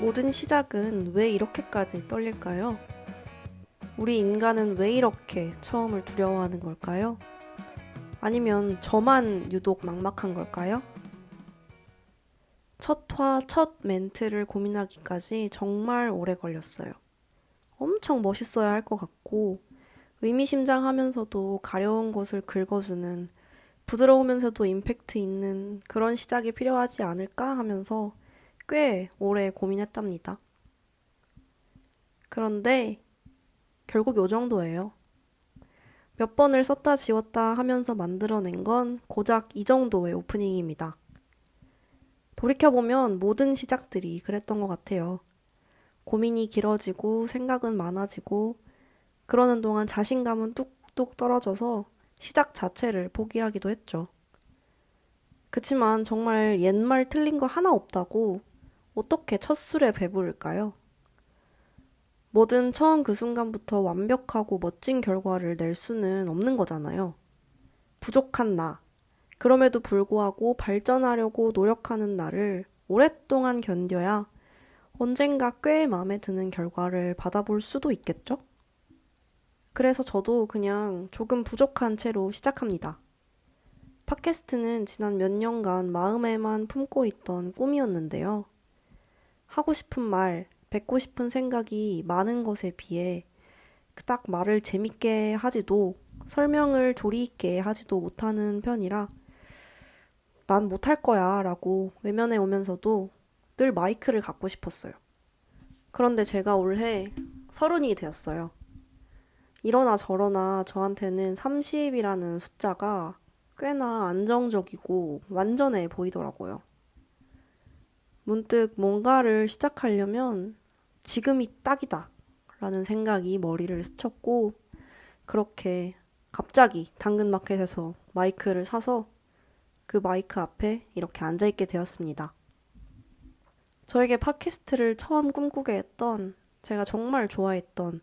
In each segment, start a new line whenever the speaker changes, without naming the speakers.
모든 시작은 왜 이렇게까지 떨릴까요? 우리 인간은 왜 이렇게 처음을 두려워하는 걸까요? 아니면 저만 유독 막막한 걸까요? 첫 화, 첫 멘트를 고민하기까지 정말 오래 걸렸어요. 엄청 멋있어야 할 것 같고, 의미심장하면서도 가려운 것을 긁어주는 부드러우면서도 임팩트 있는 그런 시작이 필요하지 않을까 하면서 꽤 오래 고민했답니다. 그런데 결국 요 정도예요. 몇 번을 썼다 지웠다 하면서 만들어낸 건 고작 이 정도의 오프닝입니다. 돌이켜보면 모든 시작들이 그랬던 것 같아요. 고민이 길어지고 생각은 많아지고 그러는 동안 자신감은 뚝뚝 떨어져서 시작 자체를 포기하기도 했죠. 그치만 정말 옛말 틀린 거 하나 없다고 어떻게 첫 술에 배부를까요? 뭐든 처음 그 순간부터 완벽하고 멋진 결과를 낼 수는 없는 거잖아요. 부족한 나. 그럼에도 불구하고 발전하려고 노력하는 나를 오랫동안 견뎌야 언젠가 꽤 마음에 드는 결과를 받아볼 수도 있겠죠? 그래서 저도 그냥 조금 부족한 채로 시작합니다. 팟캐스트는 지난 몇 년간 마음에만 품고 있던 꿈이었는데요. 하고 싶은 말, 뱉고 싶은 생각이 많은 것에 비해 딱 말을 재밌게 하지도 설명을 조리 있게 하지도 못하는 편이라 난 못할 거야 라고 외면해 오면서도 늘 마이크를 갖고 싶었어요. 그런데 제가 올해 30이 되었어요. 이러나 저러나 저한테는 30이라는 숫자가 꽤나 안정적이고 완전해 보이더라고요. 문득 뭔가를 시작하려면 지금이 딱이다 라는 생각이 머리를 스쳤고 그렇게 갑자기 당근마켓에서 마이크를 사서 그 마이크 앞에 이렇게 앉아있게 되었습니다. 저에게 팟캐스트를 처음 꿈꾸게 했던 제가 정말 좋아했던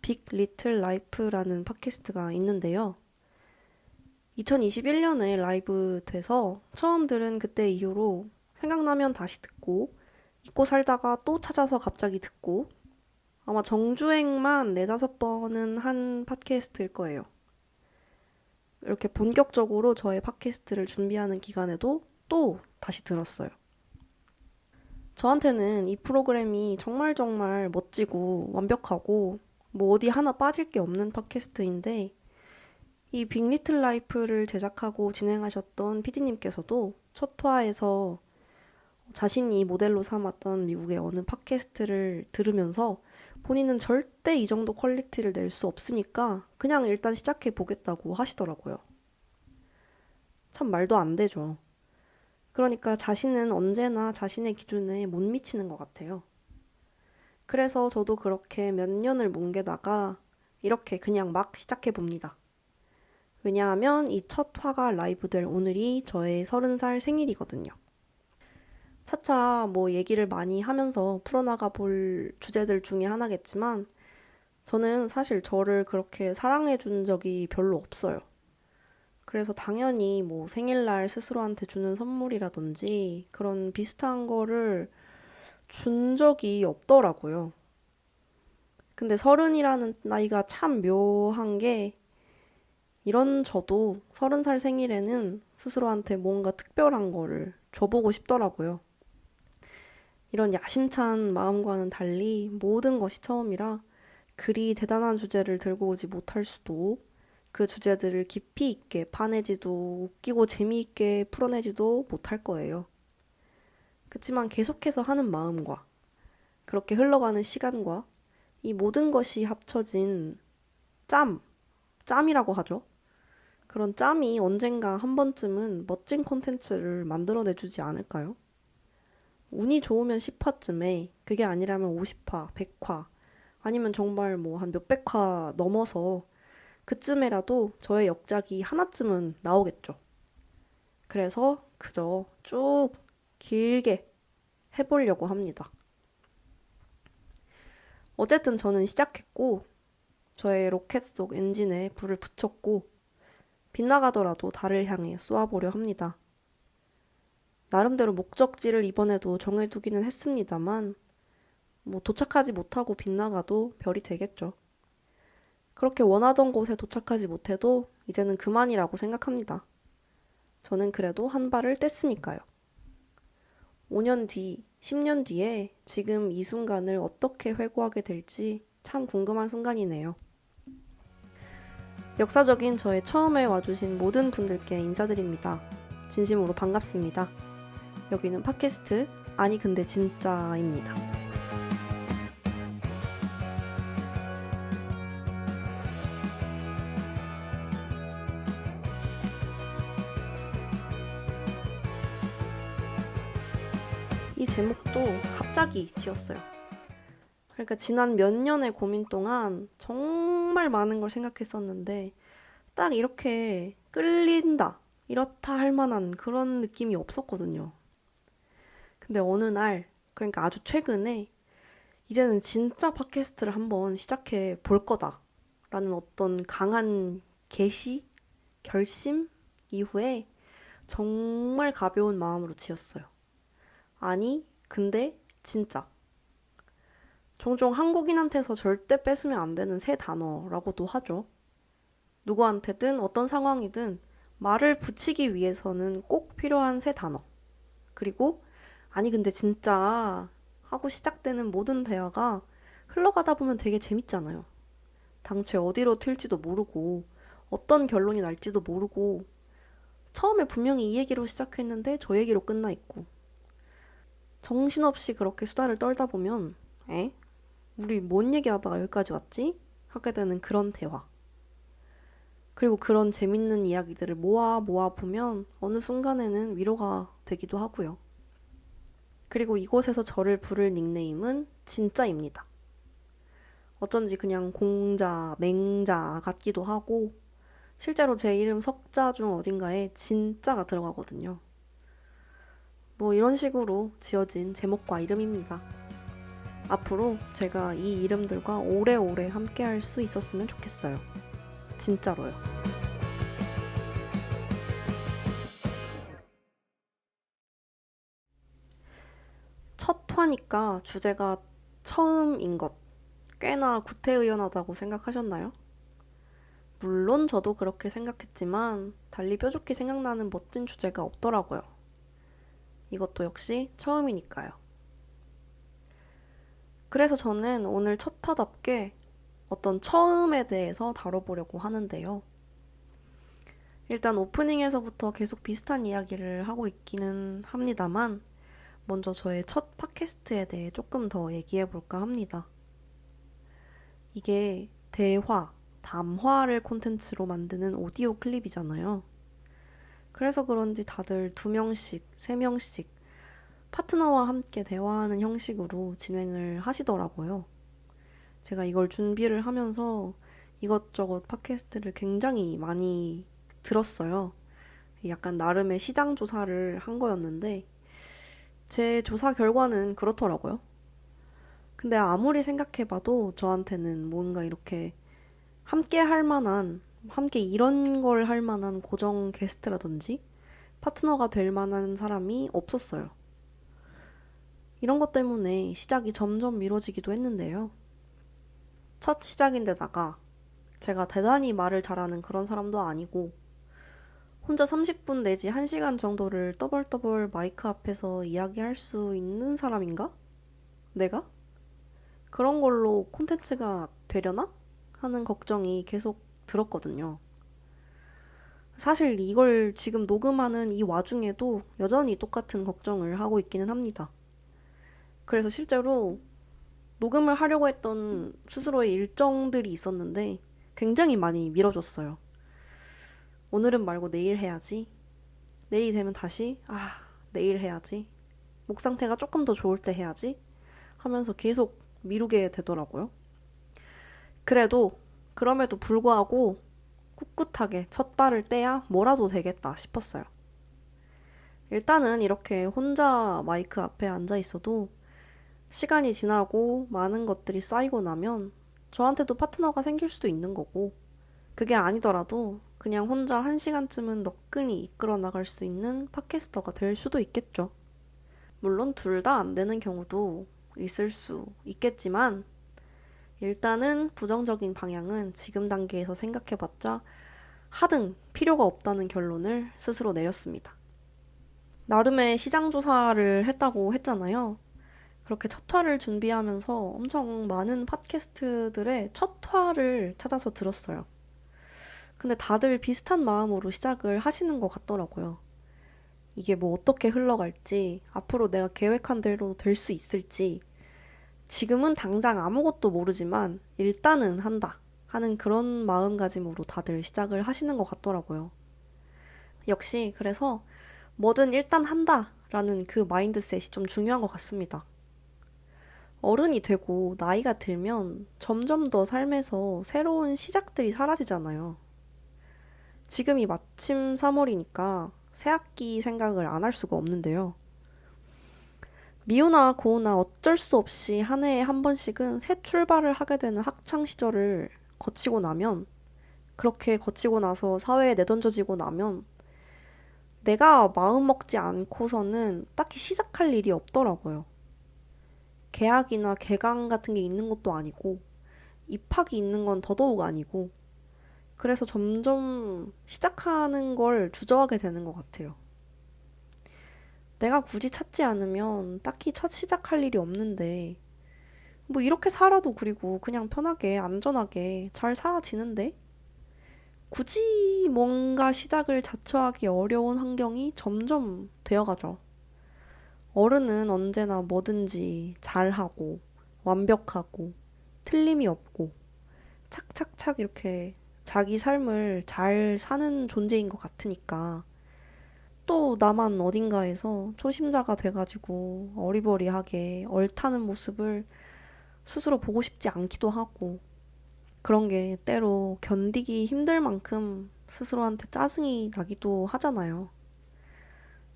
빅 리틀 라이프라는 팟캐스트가 있는데요. 2021년에 라이브 돼서 처음 들은 그때 이후로 생각나면 다시 듣고 잊고 살다가 또 찾아서 갑자기 듣고 아마 정주행만 4-5번은 한 팟캐스트일 거예요. 이렇게 본격적으로 저의 팟캐스트를 준비하는 기간에도 또 다시 들었어요. 저한테는 이 프로그램이 정말 정말 멋지고 완벽하고 뭐 어디 하나 빠질 게 없는 팟캐스트인데 이 빅리틀 라이프를 제작하고 진행하셨던 PD님께서도 첫 화에서 자신이 모델로 삼았던 미국의 어느 팟캐스트를 들으면서 본인은 절대 이 정도 퀄리티를 낼 수 없으니까 그냥 일단 시작해 보겠다고 하시더라고요. 참 말도 안 되죠. 그러니까 자신은 언제나 자신의 기준에 못 미치는 것 같아요. 그래서 저도 그렇게 몇 년을 뭉개다가 이렇게 그냥 막 시작해 봅니다. 왜냐하면 이 첫 화가 라이브 될 오늘이 저의 30살 생일이거든요. 차차 뭐 얘기를 많이 하면서 풀어나가 볼 주제들 중에 하나겠지만 저는 사실 저를 그렇게 사랑해 준 적이 별로 없어요. 그래서 당연히 뭐 생일날 스스로한테 주는 선물이라든지 그런 비슷한 거를 준 적이 없더라고요. 근데 30이라는 나이가 참 묘한 게 이런 저도 30살 생일에는 스스로한테 뭔가 특별한 거를 줘보고 싶더라고요. 이런 야심찬 마음과는 달리 모든 것이 처음이라 그리 대단한 주제를 들고 오지 못할 수도 그 주제들을 깊이 있게 파내지도 웃기고 재미있게 풀어내지도 못할 거예요. 그치만 계속해서 하는 마음과 그렇게 흘러가는 시간과 이 모든 것이 합쳐진 짬이라고 하죠. 그런 짬이 언젠가 한 번쯤은 멋진 콘텐츠를 만들어내주지 않을까요? 운이 좋으면 10화쯤에 그게 아니라면 50화, 100화 아니면 정말 뭐 한 몇백 화 넘어서 그쯤에라도 저의 역작이 하나쯤은 나오겠죠. 그래서 그저 쭉 길게 해보려고 합니다. 어쨌든 저는 시작했고 저의 로켓 속 엔진에 불을 붙였고 빗나가더라도 달을 향해 쏘아보려 합니다. 나름대로 목적지를 이번에도 정해두기는 했습니다만 뭐 도착하지 못하고 빗나가도 별이 되겠죠. 그렇게 원하던 곳에 도착하지 못해도 이제는 그만이라고 생각합니다. 저는 그래도 한 발을 뗐으니까요. 5년 뒤, 10년 뒤에 지금 이 순간을 어떻게 회고하게 될지 참 궁금한 순간이네요. 역사적인 저의 처음에 와주신 모든 분들께 인사드립니다. 진심으로 반갑습니다. 여기는 팟캐스트 아니 근데 진짜입니다. 이 제목도 갑자기 지었어요. 그러니까 지난 몇 년의 고민 동안 정말 많은 걸 생각했었는데 딱 이렇게 끌린다, 이렇다 할 만한 그런 느낌이 없었거든요. 근데 어느 날, 그러니까 아주 최근에 이제는 진짜 팟캐스트를 한번 시작해 볼 거다라는 어떤 강한 계시, 결심 이후에 정말 가벼운 마음으로 지었어요. 아니, 근데 진짜. 종종 한국인한테서 절대 뺏으면 안 되는 새 단어라고도 하죠. 누구한테든 어떤 상황이든 말을 붙이기 위해서는 꼭 필요한 새 단어. 그리고 아니 근데 진짜 하고 시작되는 모든 대화가 흘러가다 보면 되게 재밌잖아요. 당최 어디로 튈지도 모르고 어떤 결론이 날지도 모르고 처음에 분명히 이 얘기로 시작했는데 저 얘기로 끝나 있고 정신없이 그렇게 수다를 떨다 보면 우리 뭔 얘기하다가 여기까지 왔지? 하게 되는 그런 대화. 그리고 그런 재밌는 이야기들을 모아 보면 어느 순간에는 위로가 되기도 하고요. 그리고 이곳에서 저를 부를 닉네임은 진짜입니다. 어쩐지 그냥 공자, 맹자 같기도 하고 실제로 제 이름 석자 중 어딘가에 진짜가 들어가거든요. 뭐 이런 식으로 지어진 제목과 이름입니다. 앞으로 제가 이 이름들과 오래오래 함께 할 수 있었으면 좋겠어요. 진짜로요. 첫 화니까 주제가 처음인 것 꽤나 구태의연하다고 생각하셨나요? 물론 저도 그렇게 생각했지만 달리 뾰족히 생각나는 멋진 주제가 없더라고요. 이것도 역시 처음이니까요. 그래서 저는 오늘 첫 화답게 어떤 처음에 대해서 다뤄보려고 하는데요. 일단 오프닝에서부터 계속 비슷한 이야기를 하고 있기는 합니다만 먼저 저의 첫 팟캐스트에 대해 조금 더 얘기해볼까 합니다. 이게 대화, 담화를 콘텐츠로 만드는 오디오 클립이잖아요. 그래서 그런지 다들 2명씩, 3명씩 파트너와 함께 대화하는 형식으로 진행을 하시더라고요. 제가 이걸 준비를 하면서 이것저것 팟캐스트를 굉장히 많이 들었어요. 약간 나름의 시장 조사를 한 거였는데 제 조사 결과는 그렇더라고요. 근데 아무리 생각해봐도 저한테는 뭔가 이렇게 함께 할 만한, 함께 이런 걸 할 만한 고정 게스트라든지 파트너가 될 만한 사람이 없었어요. 이런 것 때문에 시작이 점점 미뤄지기도 했는데요. 첫 시작인데다가 제가 대단히 말을 잘하는 그런 사람도 아니고 혼자 30분 내지 1시간 정도를 떠벌떠벌 마이크 앞에서 이야기할 수 있는 사람인가? 내가? 그런 걸로 콘텐츠가 되려나? 하는 걱정이 계속 들었거든요. 사실 이걸 지금 녹음하는 이 와중에도 여전히 똑같은 걱정을 하고 있기는 합니다. 그래서 실제로 녹음을 하려고 했던 스스로의 일정들이 있었는데 굉장히 많이 미뤄졌어요. 오늘은 말고 내일 해야지. 내일이 되면 다시 내일 해야지. 목 상태가 조금 더 좋을 때 해야지 하면서 계속 미루게 되더라고요. 그럼에도 불구하고 꿋꿋하게 첫 발을 떼야 뭐라도 되겠다 싶었어요. 일단은 이렇게 혼자 마이크 앞에 앉아 있어도 시간이 지나고 많은 것들이 쌓이고 나면 저한테도 파트너가 생길 수도 있는 거고 그게 아니더라도 그냥 혼자 1시간쯤은 너끈히 이끌어 나갈 수 있는 팟캐스터가 될 수도 있겠죠. 물론 둘 다 안 되는 경우도 있을 수 있겠지만 일단은 부정적인 방향은 지금 단계에서 생각해봤자 하등 필요가 없다는 결론을 스스로 내렸습니다. 나름의 시장 조사를 했다고 했잖아요. 그렇게 첫 화를 준비하면서 엄청 많은 팟캐스트들의 첫 화를 찾아서 들었어요. 근데 다들 비슷한 마음으로 시작을 하시는 것 같더라고요. 이게 뭐 어떻게 흘러갈지, 앞으로 내가 계획한 대로 될 수 있을지, 지금은 당장 아무것도 모르지만 일단은 한다 하는 그런 마음가짐으로 다들 시작을 하시는 것 같더라고요. 역시 그래서 뭐든 일단 한다 라는 그 마인드셋이 좀 중요한 것 같습니다. 어른이 되고 나이가 들면 점점 더 삶에서 새로운 시작들이 사라지잖아요. 지금이 마침 3월이니까 새학기 생각을 안 할 수가 없는데요. 미우나 고우나 어쩔 수 없이 한 해에 한 번씩은 새 출발을 하게 되는 학창 시절을 거치고 나면, 그렇게 거치고 나서 사회에 내던져지고 나면 내가 마음 먹지 않고서는 딱히 시작할 일이 없더라고요. 개학이나 개강 같은 게 있는 것도 아니고 입학이 있는 건 더더욱 아니고, 그래서 점점 시작하는 걸 주저하게 되는 것 같아요. 내가 굳이 찾지 않으면 딱히 첫 시작할 일이 없는데 뭐 이렇게 살아도 그리고 그냥 편하게 안전하게 잘 살아지는데 굳이 뭔가 시작을 자처하기 어려운 환경이 점점 되어가죠. 어른은 언제나 뭐든지 잘하고 완벽하고 틀림이 없고 착착착 이렇게 자기 삶을 잘 사는 존재인 것 같으니까 또 나만 어딘가에서 초심자가 돼가지고 어리버리하게 얼타는 모습을 스스로 보고 싶지 않기도 하고, 그런 게 때로 견디기 힘들 만큼 스스로한테 짜증이 나기도 하잖아요.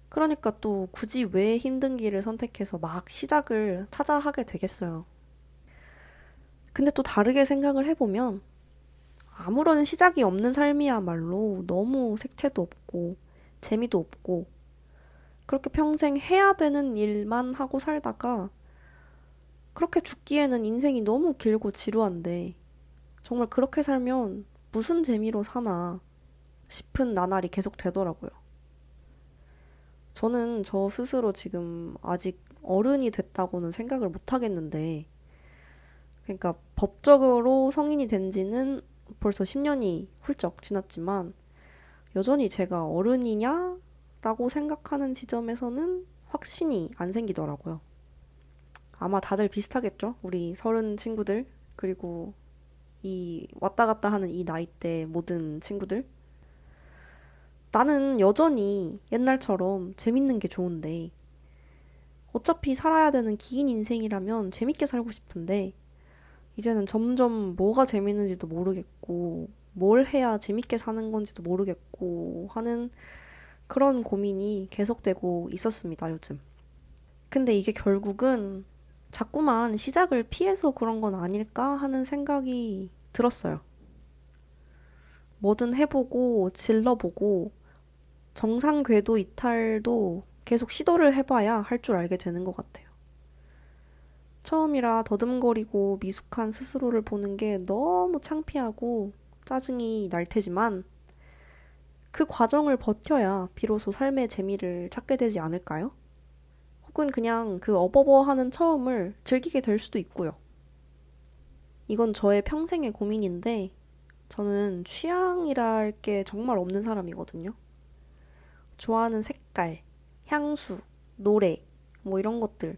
그러니까 또 굳이 왜 힘든 길을 선택해서 막 시작을 찾아 하게 되겠어요. 근데 또 다르게 생각을 해보면 아무런 시작이 없는 삶이야말로 너무 색채도 없고 재미도 없고 그렇게 평생 해야 되는 일만 하고 살다가 그렇게 죽기에는 인생이 너무 길고 지루한데 정말 그렇게 살면 무슨 재미로 사나 싶은 나날이 계속 되더라고요. 저는 저 스스로 지금 아직 어른이 됐다고는 생각을 못 하겠는데, 그러니까 법적으로 성인이 된 지는 벌써 10년이 훌쩍 지났지만 여전히 제가 어른이냐? 라고 생각하는 지점에서는 확신이 안 생기더라고요. 아마 다들 비슷하겠죠? 우리 서른 친구들, 그리고 이 왔다 갔다 하는 이 나이대 모든 친구들. 나는 여전히 옛날처럼 재밌는 게 좋은데, 어차피 살아야 되는 긴 인생이라면 재밌게 살고 싶은데, 이제는 점점 뭐가 재밌는지도 모르겠고, 뭘 해야 재밌게 사는 건지도 모르겠고 하는 그런 고민이 계속되고 있었습니다, 요즘. 근데 이게 결국은 자꾸만 시작을 피해서 그런 건 아닐까 하는 생각이 들었어요. 뭐든 해보고 질러보고 정상 궤도 이탈도 계속 시도를 해봐야 할 줄 알게 되는 것 같아요. 처음이라 더듬거리고 미숙한 스스로를 보는 게 너무 창피하고 짜증이 날 테지만 그 과정을 버텨야 비로소 삶의 재미를 찾게 되지 않을까요? 혹은 그냥 그 어버버하는 처음을 즐기게 될 수도 있고요. 이건 저의 평생의 고민인데 저는 취향이랄 게 정말 없는 사람이거든요. 좋아하는 색깔, 향수, 노래, 뭐 이런 것들.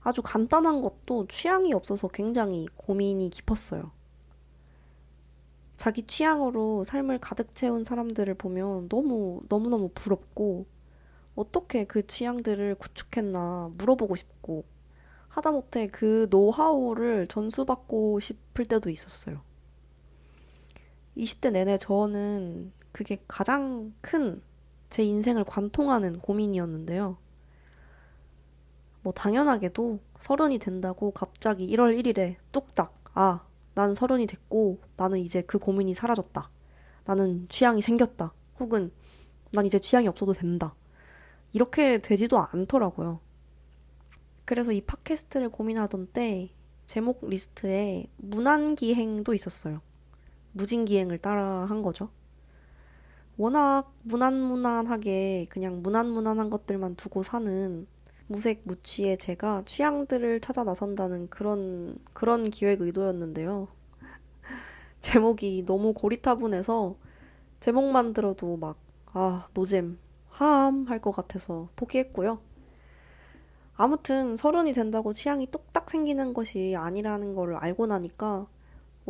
아주 간단한 것도 취향이 없어서 굉장히 고민이 깊었어요. 자기 취향으로 삶을 가득 채운 사람들을 보면 너무너무 부럽고 어떻게 그 취향들을 구축했나 물어보고 싶고 하다못해 그 노하우를 전수받고 싶을 때도 있었어요. 20대 내내 저는 그게 가장 큰 제 인생을 관통하는 고민이었는데요. 뭐 당연하게도 서른이 된다고 갑자기 1월 1일에 뚝딱 난 서른이 됐고 나는 이제 그 고민이 사라졌다. 나는 취향이 생겼다. 혹은 난 이제 취향이 없어도 된다. 이렇게 되지도 않더라고요. 그래서 이 팟캐스트를 고민하던 때 제목 리스트에 무난기행도 있었어요. 무진기행을 따라 한 거죠. 워낙 무난무난하게 그냥 무난무난한 것들만 두고 사는 무색 무취의 제가 취향들을 찾아 나선다는 그런 기획 의도였는데요. 제목이 너무 고리타분해서 제목만 들어도 막 노잼, 하암 할 것 같아서 포기했고요. 아무튼 30이 된다고 취향이 뚝딱 생기는 것이 아니라는 걸 알고 나니까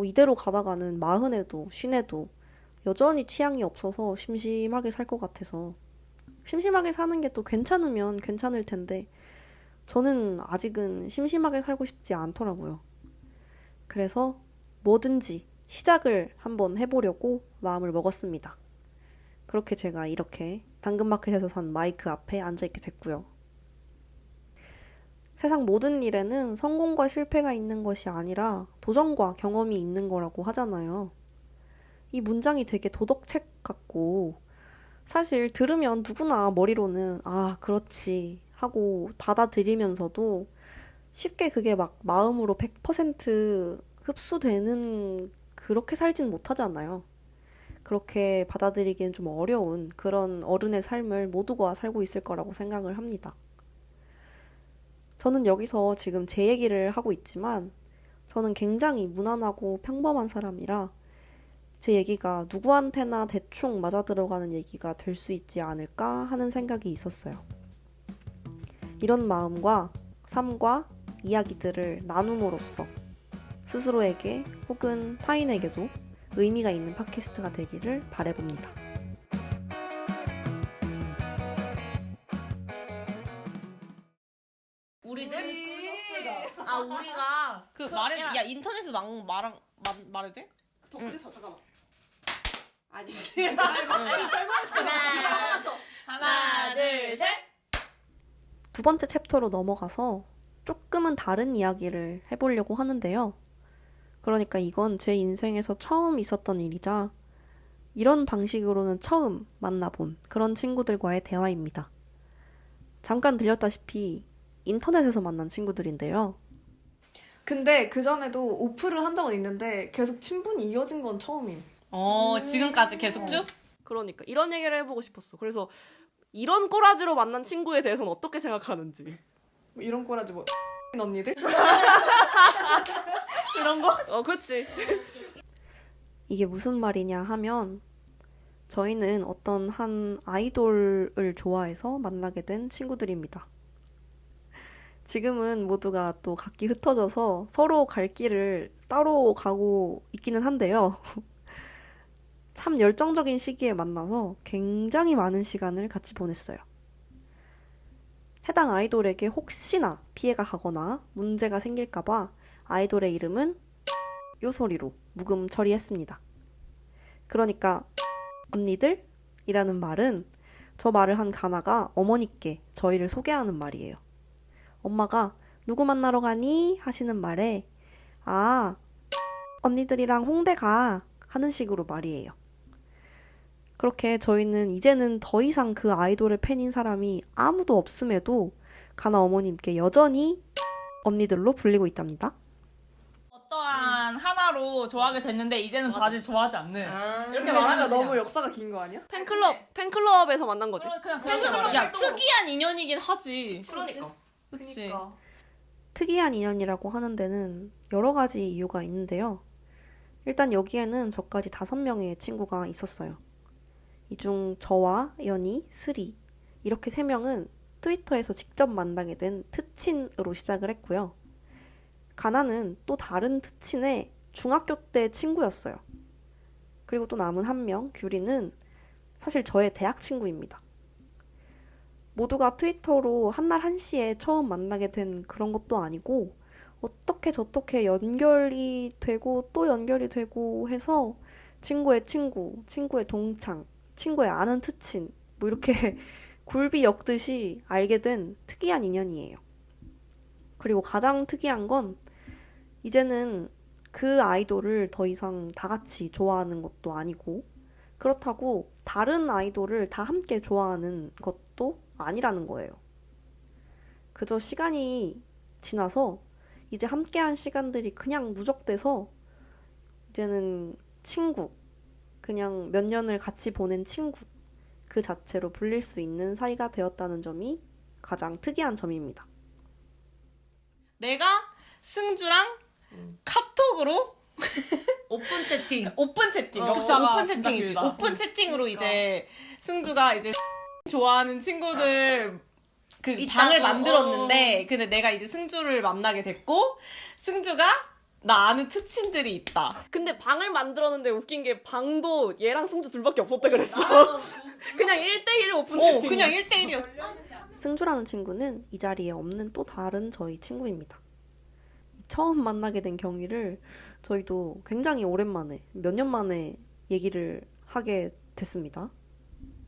이대로 가다가는 40에도 50에도 여전히 취향이 없어서 심심하게 살 것 같아서 심심하게 사는 게 또 괜찮으면 괜찮을 텐데 저는 아직은 심심하게 살고 싶지 않더라고요. 그래서 뭐든지 시작을 한번 해보려고 마음을 먹었습니다. 그렇게 제가 이렇게 당근마켓에서 산 마이크 앞에 앉아있게 됐고요. 세상 모든 일에는 성공과 실패가 있는 것이 아니라 도전과 경험이 있는 거라고 하잖아요. 이 문장이 되게 도덕책 같고 사실 들으면 누구나 머리로는 그렇지 하고 받아들이면서도 쉽게 그게 막 마음으로 100% 흡수되는 그렇게 살진 못하잖아요. 그렇게 받아들이기엔 좀 어려운 그런 어른의 삶을 모두가 살고 있을 거라고 생각을 합니다. 저는 여기서 지금 제 얘기를 하고 있지만 저는 굉장히 무난하고 평범한 사람이라 제 얘기가 누구한테나 대충 맞아들어가는 얘기가 될 수 있지 않을까 하는 생각이 있었어요. 이런 마음과 삶과 이야기들을 나눔으로써 스스로에게 혹은 타인에게도 의미가 있는 팟캐스트가 되기를 바라봅니다.
우리가 야 인터넷에서 말해도 돼?
덕분에 잠깐만. 아니지.
하나, 둘, 셋.
두 번째 챕터로 넘어가서 조금은 다른 이야기를 해보려고 하는데요. 그러니까 이건 제 인생에서 처음 있었던 일이자 이런 방식으로는 처음 만나본 그런 친구들과의 대화입니다. 잠깐 들렸다시피 인터넷에서 만난 친구들인데요.
근데 그전에도 오프를 한 적은 있는데 계속 친분이 이어진 건 처음임.
지금까지 계속 쭉?
그러니까 이런 얘기를 해보고 싶었어. 그래서 이런 꼬라지로 만난 친구에 대해서는 어떻게 생각하는지.
뭐 이런 꼬라지 뭐 언니들?
이런 거? 그치.
이게 무슨 말이냐 하면 저희는 어떤 한 아이돌을 좋아해서 만나게 된 친구들입니다. 지금은 모두가 또 각기 흩어져서 서로 갈 길을 따로 가고 있기는 한데요. 참 열정적인 시기에 만나서 굉장히 많은 시간을 같이 보냈어요. 해당 아이돌에게 혹시나 피해가 가거나 문제가 생길까봐 아이돌의 이름은 요 소리로 묵음 처리했습니다. 그러니까 언니들이라는 말은 저 말을 한 가나가 어머니께 저희를 소개하는 말이에요. 엄마가 누구 만나러 가니? 하시는 말에 언니들이랑 홍대 가 하는 식으로 말이에요. 그렇게 저희는 이제는 더 이상 그 아이돌의 팬인 사람이 아무도 없음에도 가나 어머님께 여전히 언니들로 불리고 있답니다.
어떠한 하나로 좋아하게 됐는데 이제는 다시 좋아하지 않는. 이렇게
근데
말하면
진짜
그냥.
너무 역사가 긴 거 아니야?
팬클럽에서 만난 거지.
그냥 야 특이한 인연이긴 하지.
그러니까.
그치.
특이한 인연이라고 하는 데는 여러 가지 이유가 있는데요. 일단 여기에는 저까지 5명의 친구가 있었어요. 이 중 저와 연희, 스리 이렇게 3명은 트위터에서 직접 만나게 된 트친으로 시작을 했고요. 가나는 또 다른 트친의 중학교 때 친구였어요. 그리고 또 남은 1명, 규리는 사실 저의 대학 친구입니다. 모두가 트위터로 한날 한시에 처음 만나게 된 그런 것도 아니고 어떻게 저렇게 연결이 되고 또 연결이 되고 해서 친구의 친구, 친구의 동창, 친구의 아는 트친 뭐 이렇게 굴비 엮듯이 알게 된 특이한 인연이에요. 그리고 가장 특이한 건 이제는 그 아이돌을 더 이상 다 같이 좋아하는 것도 아니고 그렇다고 다른 아이돌을 다 함께 좋아하는 것도 아니라는 거예요. 그저 시간이 지나서 이제 함께한 시간들이 그냥 누적돼서 이제는 친구, 그냥 몇 년을 같이 보낸 친구 그 자체로 불릴 수 있는 사이가 되었다는 점이 가장 특이한 점입니다.
내가 승주랑 카톡으로
오픈 채팅.
오픈 채팅.
그쵸,
격자가
오픈
진짜
채팅이지.
길다.
오픈 채팅으로 이제
승주가 이제 좋아하는 친구들 그
있다고?
방을 만들었는데 근데 내가 이제 승주를 만나게 됐고 승주가 나 아는 특친들이 있다.
근데 방을 만들었는데 웃긴 게 방도 얘랑 승주 둘밖에 없었다 그랬어. 그냥 1대1 오픈 채팅.
그냥 1대1이었어.
승주라는 친구는 이 자리에 없는 또 다른 저희 친구입니다. 처음 만나게 된 경위를 저희도 굉장히 오랜만에, 몇 년 만에 얘기를 하게 됐습니다.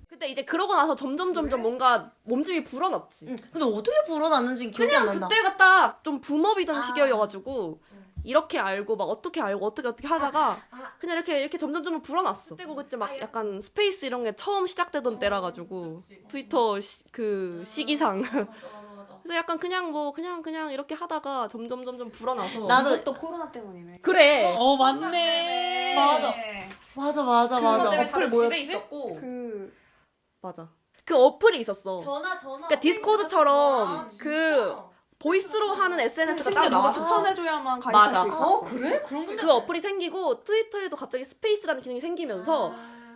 근데 이제 그러고 나서 점점 뭔가 몸집이 불어났지.
근데 어떻게 불어났는지 기억이 안 난다.
그때가 딱 좀 붐업이던 시기여가지고 이렇게 알고 막 어떻게 알고 어떻게 하다가 그냥 이렇게 점점 불어났어. 그때고 그때 막 약간 스페이스 이런 게 처음 시작되던 때라 가지고 트위터 그 시기상. 그래서 약간 그냥 이렇게 하다가 점점 불어나서.
나도
이것도 코로나 때문이네.
그래.
맞네.
맞아.
어플
뭐였지?
집에 있었고. 맞아. 그 어플이 있었어.
전화.
그러니까 디스코드처럼 그 보이스로 하는 SNS가
심지어
따로
누가
나와.
추천해줘야만 가입할
맞아.
수 있어.
그래?
그 어플이 생기고 트위터에도 갑자기 스페이스라는 기능이 생기면서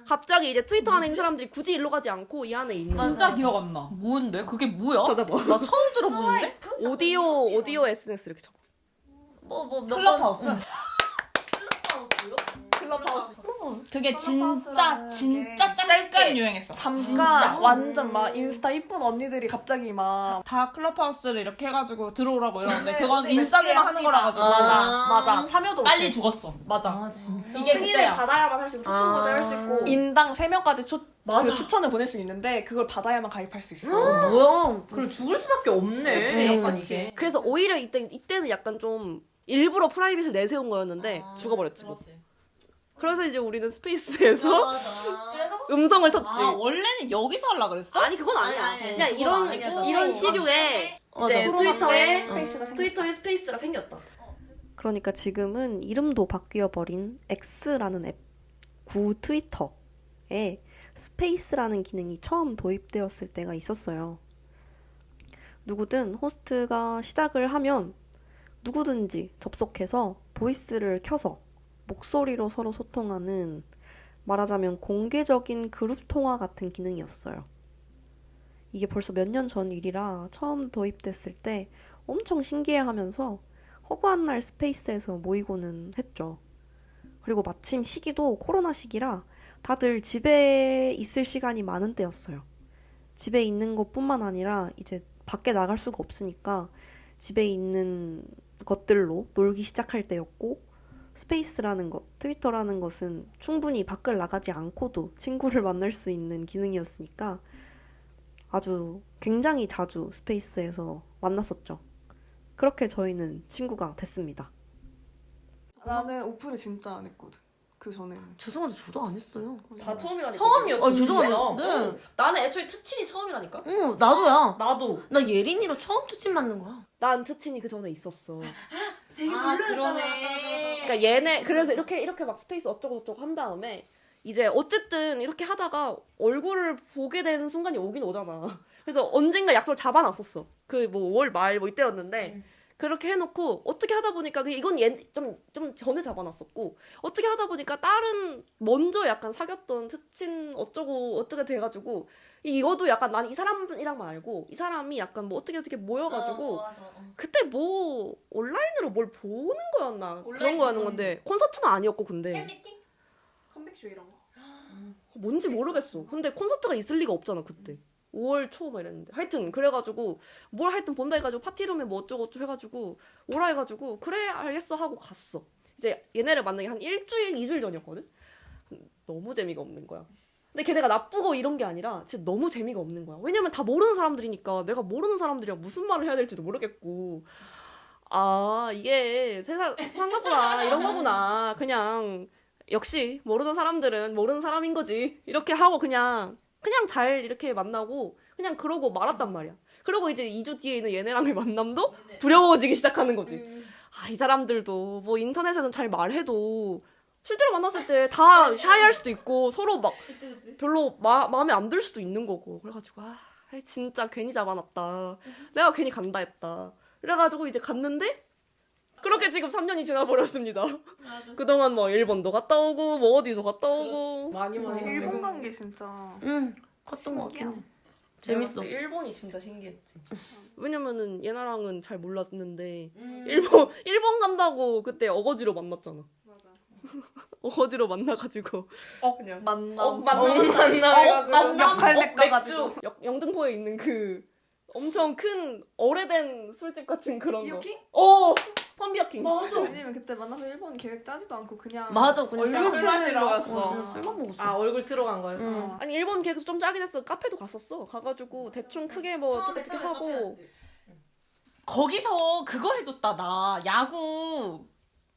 갑자기 이제 트위터 안에 있는 사람들이 굳이 일로 가지 않고 이 안에 있는
진짜 기억 안 나. 뭔데? 그게 뭐야?
찾아봐.
나 처음 들어보는데?
오디오 SNS 이렇게 적어.
클럽하우스.
클럽하우스.
그게 진짜
짧게.
짧게 유행했어.
잠깐 완전 막 인스타 이쁜 언니들이 갑자기 막
다 클럽하우스를 이렇게 해가지고 들어오라고 이러는데 그건 인스타그램 하는 거라 가지고
맞아 참여도
빨리
못해.
죽었어. 맞아.
이게 승인을 받아야만 할 수 있고 추천까지 할 수 있고.
인당 3명까지 그 추천을 보낼 수 있는데 그걸 받아야만 가입할 수 있어.
뭐야?
그래 죽을 수밖에 없네.
그치,
약간
그치.
이게.
그래서 오히려 이때는 약간 좀 일부러 프라이빗을 내세운 거였는데 죽어버렸지 뭐. 그래서 이제 우리는 스페이스에서 음성을 텄지.
원래는 여기서 하려 그랬어?
아니 그건 아니야.
아니,
그냥
그건
이런
아니야.
이런 시류에 이제
코로나 때 스페이스가
트위터에 스페이스가 생겼다.
그러니까 지금은 이름도 바뀌어 버린 X라는 앱, 구 트위터에 스페이스라는 기능이 처음 도입되었을 때가 있었어요. 누구든 호스트가 시작을 하면 누구든지 접속해서 보이스를 켜서 목소리로 서로 소통하는 말하자면 공개적인 그룹 통화 같은 기능이었어요. 이게 벌써 몇 년 전 일이라 처음 도입됐을 때 엄청 신기해하면서 허구한 날 스페이스에서 모이고는 했죠. 그리고 마침 시기도 코로나 시기라 다들 집에 있을 시간이 많은 때였어요. 집에 있는 것뿐만 아니라 이제 밖에 나갈 수가 없으니까 집에 있는 것들로 놀기 시작할 때였고 스페이스라는 것, 트위터라는 것은 충분히 밖을 나가지 않고도 친구를 만날 수 있는 기능이었으니까 아주 굉장히 자주 스페이스에서 만났었죠. 그렇게 저희는 친구가 됐습니다.
나는 오프를 진짜 안 했거든. 그 전에는.
죄송한데 저도 안 했어요.
다 처음이라니까.
처음이었어,
진짜.
죄송해요. 네.
나는 애초에 트친이 처음이라니까.
나도야.
나도.
나 예린이로 처음 투친 맞는 거야.
난 트친이 그 전에 있었어.
그러네.
그러니까 얘네 그래서 이렇게 막 스페이스 어쩌고 한 다음에 이제 어쨌든 이렇게 하다가 얼굴을 보게 되는 순간이 오긴 오잖아. 그래서 언젠가 약속을 잡아놨었어. 그 뭐 월 말 뭐 이때였는데 그렇게 해놓고 어떻게 하다 보니까 이건 좀 전에 잡아놨었고 어떻게 하다 보니까 다른 먼저 약간 사귀었던 특친 어쩌게 돼가지고 이거도 약간 난 이 사람이랑만 알고 이 사람이 약간 뭐 어떻게 모여가지고 그때 뭐 온라인으로 뭘 보는 거였나 그런 거였는 건데 콘서트는 아니었고 근데
컴백쇼 이런 거.
뭔지 모르겠어. 근데 콘서트가 있을 리가 없잖아 그때. 5월 초 막 이랬는데 하여튼 그래가지고 뭘 하여튼 본다 해가지고 파티룸에 뭐 어쩌고 해가지고 오라 해가지고 그래 알겠어 하고 갔어. 이제 얘네를 만난 게 한 일주일 2주일 전이었거든. 너무 재미가 없는 거야. 근데 걔네가 나쁘고 이런 게 아니라 진짜 너무 재미가 없는 거야. 왜냐면 다 모르는 사람들이니까 내가 모르는 사람들이랑 무슨 말을 해야 될지도 모르겠고 아 이게 생각보다 이런 거구나. 그냥 역시 모르는 사람들은 모르는 사람인 거지. 이렇게 하고 그냥 잘 이렇게 만나고 그냥 그러고 말았단 말이야. 그리고 이제 2주 뒤에는 얘네랑의 만남도 두려워지기 시작하는 거지. 아, 이 사람들도 뭐 인터넷에는 잘 말해도 실제로 만났을 때 다 샤이할 수도 있고 서로 막 별로 마음에 안 들 수도 있는 거고. 그래가지고 아, 진짜 괜히 잡아놨다. 내가 괜히 간다 했다. 그래가지고 이제 갔는데 그렇게 지금 3년이 지나버렸습니다. 그동안 뭐 일본도 갔다 오고 뭐 어디도 갔다 오고
많이
일본 간 게 진짜
응. 컸던 것 같긴 해. 재밌어.
일본이 진짜 신기했지. 왜냐면은 얘나랑은 잘 몰랐는데
음.
일본 간다고 그때 어거지로 만났잖아. 어거지로 만나가지고 그냥
만남
만나가지고
역할 맺어가지고
맥주 영등포에 있는 그 엄청 큰 오래된 술집 같은 그런 거.
비어킹?
펀비어킹.
왜냐면 그때 만나서 일본 계획 짜지도 않고 그냥
맞아, 그냥
얼굴
술
트는
마시러.
거였어.
진짜 술만 먹었어.
아 얼굴 들어간 거였어.
응.
아니 일본 계획 좀 짜긴 했어. 카페도 갔었어. 가가지고 대충 크게 뭐 어떻게 하고.
거기서 그거 해줬다 나 야구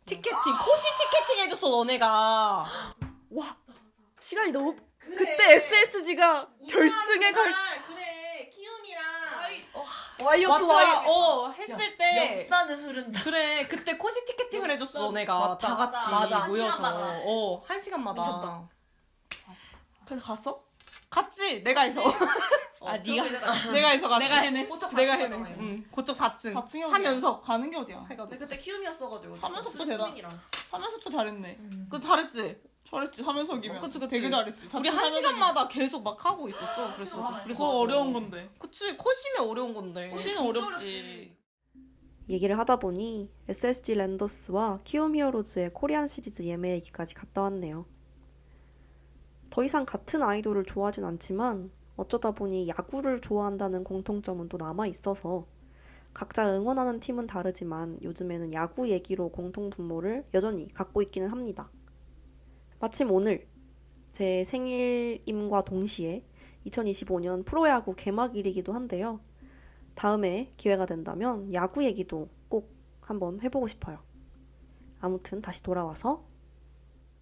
티켓팅 코시 티켓팅 해줬어 너네가.
와 시간이 너무 그때 SSG가 결승에 갈
그래 키움이랑
와이어 투 와이어.
했을 때
역사는 흐른다.
그래 그때 코시 티켓팅을 해줬어 너네가
맞다.
다 같이
맞아.
모여서
한
한 시간마다
미쳤다.
그래서 갔어?
갔지 내가 해서
아, 네가
내가 해서 갔지
내가 해내.
내가 해내 응 그쪽 4층
4층이
사면서
가는 게 어디야?
그때 키움이었어가지고.
사면석도 대단. 사면석도 잘했네.
그거 잘했지
잘했지. 사면석이면.
그치.
되게 잘했지.
우리 한 시간마다 계속 막 하고 있었어
그거 어려운 건데.
그치 코시면 어려운 건데
코시는 어렵지.
얘기를 하다 보니 SSG 랜더스와 키움 히어로즈의 코리안 시리즈 예매 얘기까지 갔다 왔네요. 더 이상 같은 아이돌을 좋아하진 않지만 어쩌다 보니 야구를 좋아한다는 공통점은 또 남아 있어서 각자 응원하는 팀은 다르지만 요즘에는 야구 얘기로 공통 분모를 여전히 갖고 있기는 합니다. 마침 오늘 제 생일임과 동시에 2025년 프로야구 개막일이기도 한데요. 다음에 기회가 된다면 야구 얘기도 꼭 한번 해보고 싶어요. 아무튼 다시 돌아와서